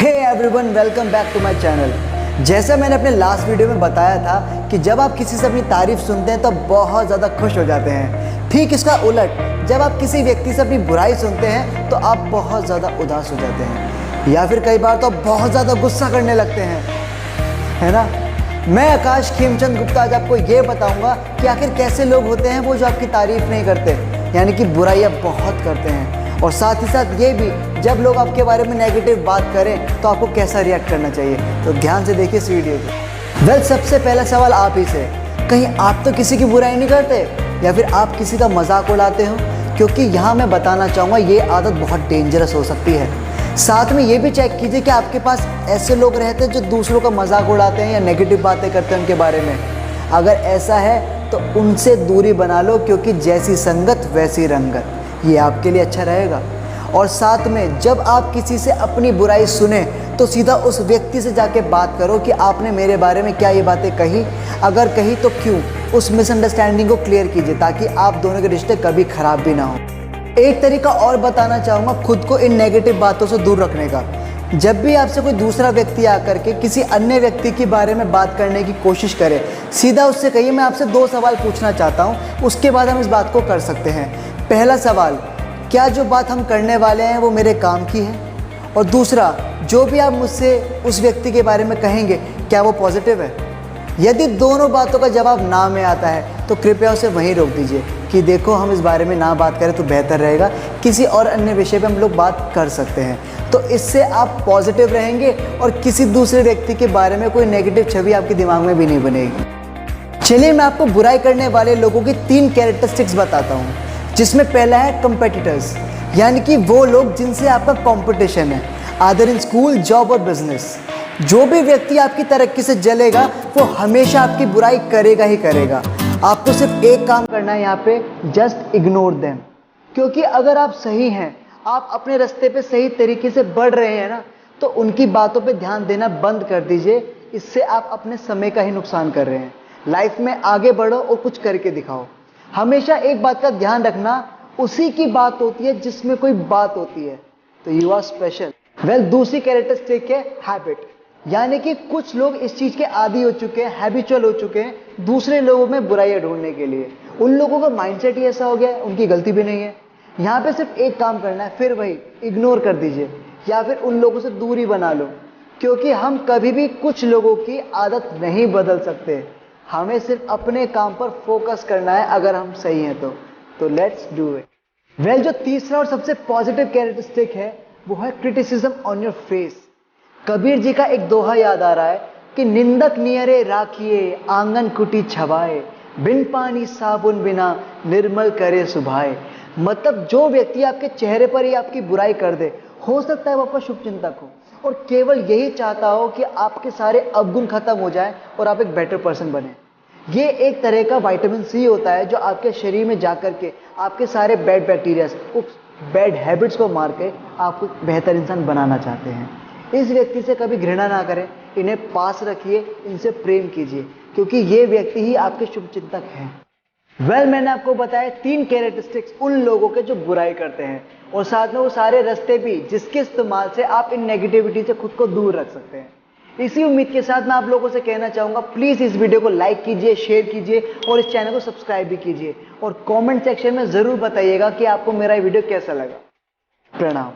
Hey everyone, welcome back to my channel. जैसा मैंने अपने लास्ट वीडियो में बताया था कि जब आप किसी से अपनी तारीफ सुनते हैं तो बहुत ज़्यादा खुश हो जाते हैं, ठीक इसका उलट जब आप किसी व्यक्ति से अपनी बुराई सुनते हैं तो आप बहुत ज़्यादा उदास हो जाते हैं, या फिर कई बार तो आप बहुत ज़्यादा गुस्सा करने लगते हैं, है ना। मैं आकाश खेमचंद गुप्ता आज आपको ये बताऊंगा कि आखिर कैसे लोग होते हैं वो जो आपकी तारीफ नहीं करते, यानी कि बुराइयाँ बहुत करते हैं, और साथ ही साथ ये भी जब लोग आपके बारे में नेगेटिव बात करें तो आपको कैसा रिएक्ट करना चाहिए। तो ध्यान से देखिए इस वीडियो को। सबसे पहला सवाल आप ही से, कहीं आप तो किसी की बुराई नहीं करते या फिर आप किसी का मजाक उड़ाते हो? क्योंकि यहाँ मैं बताना चाहूँगा ये आदत बहुत डेंजरस हो सकती है। साथ में ये भी चेक कीजिए कि आपके पास ऐसे लोग रहते हैं जो दूसरों का मजाक उड़ाते हैं या नेगेटिव बातें करते हैं उनके बारे में। अगर ऐसा है तो उनसे दूरी बना लो, क्योंकि जैसी संगत वैसी रंगत, ये आपके लिए अच्छा रहेगा। और साथ में जब आप किसी से अपनी बुराई सुने तो सीधा उस व्यक्ति से जाके बात करो कि आपने मेरे बारे में क्या ये बातें कही, अगर कही तो क्यों। उस मिसअंडरस्टैंडिंग को क्लियर कीजिए ताकि आप दोनों के रिश्ते कभी खराब भी ना हो। एक तरीका और बताना चाहूँगा खुद को इन नेगेटिव बातों से दूर रखने का। जब भी आपसे कोई दूसरा व्यक्ति आकर के किसी अन्य व्यक्ति के बारे में बात करने की कोशिश करे, सीधा उससे कहिए मैं आपसे 2 सवाल पूछना चाहता हूँ, उसके बाद हम इस बात को कर सकते हैं। पहला सवाल, क्या जो बात हम करने वाले हैं वो मेरे काम की है? और दूसरा, जो भी आप मुझसे उस व्यक्ति के बारे में कहेंगे क्या वो पॉजिटिव है? यदि दोनों बातों का जवाब ना में आता है तो कृपया उसे वहीं रोक दीजिए कि देखो हम इस बारे में ना बात करें तो बेहतर रहेगा, किसी और अन्य विषय पे हम लोग बात कर सकते हैं। तो इससे आप पॉजिटिव रहेंगे और किसी दूसरे व्यक्ति के बारे में कोई नेगेटिव छवि आपके दिमाग में भी नहीं बनेगी। चलिए मैं आपको बुराई करने वाले लोगों की 3 कैरेक्टरिस्टिक्स बताता हूँ, जिसमें पहला है कंपेटिटर्स, यानी कि वो लोग जिनसे आपका कंपटीशन है, आदर इन स्कूल, जॉब और बिजनेस। जो भी व्यक्ति आपकी तरक्की से जलेगा वो हमेशा आपकी बुराई करेगा ही करेगा। आपको सिर्फ एक काम करना है यहाँ पे, जस्ट इग्नोर देम। क्योंकि अगर आप सही हैं, आप अपने रास्ते पे सही तरीके से बढ़ रहे हैं ना, तो उनकी बातों पे ध्यान देना बंद कर दीजिए। इससे आप अपने समय का ही नुकसान कर रहे हैं। लाइफ में आगे बढ़ो और कुछ करके दिखाओ। हमेशा एक बात का ध्यान रखना, उसी की बात होती है जिसमें कोई बात होती है, तो यू आर स्पेशल। दूसरी कैरेक्टरिस्टिक है हैबिट, यानी कि कुछ लोग इस चीज के आदी हो चुके हैं, हैबिचुअल हो चुके हैं दूसरे लोगों में बुराइयां ढूंढने के लिए। उन लोगों का माइंडसेट ही ऐसा हो गया है, उनकी गलती भी नहीं है। यहाँ पे सिर्फ एक काम करना है, फिर वही इग्नोर कर दीजिए या फिर उन लोगों से दूरी बना लो। क्योंकि हम कभी भी कुछ लोगों की आदत नहीं बदल सकते, हमें सिर्फ अपने काम पर फोकस करना है अगर हम सही हैं तो लेट्स डू इट। जो तीसरा और सबसे पॉजिटिव कैरेक्टरिस्टिक है वो है criticism on your face. Kabir ji का एक दोहा याद आ रहा है कि निंदक नियरे राखिए, आंगन कुटी छवाए, बिन पानी साबुन बिना निर्मल करे सुभाए। मतलब जो व्यक्ति आपके चेहरे पर ही आपकी बुराई कर दे, हो सकता है वो आपका शुभ चिंतक हो और केवल यही चाहता हो कि आपके सारे अवगुण खत्म हो जाए और आप एक बेटर पर्सन बने। ये एक तरह का विटामिन सी होता है जो आपके शरीर में जाकर के आपके सारे बैड बैक्टीरिया, बैड हैबिट्स को मार के आपको बेहतर इंसान बनाना चाहते हैं। इस व्यक्ति से कभी घृणा ना करें, इन्हें पास रखिए, इनसे प्रेम कीजिए, क्योंकि ये व्यक्ति ही आपके शुभ चिंतक हैं। मैंने आपको बताया 3 कैरेक्टरिस्टिक्स उन लोगों के जो बुराई करते हैं, और साथ में वो सारे रास्ते भी जिसके इस्तेमाल से आप इन नेगेटिविटी से खुद को दूर रख सकते हैं। इसी उम्मीद के साथ मैं आप लोगों से कहना चाहूंगा, प्लीज इस वीडियो को लाइक कीजिए, शेयर कीजिए और इस चैनल को सब्सक्राइब भी कीजिए, और कमेंट सेक्शन में जरूर बताइएगा कि आपको मेरा वीडियो कैसा लगा। प्रणाम।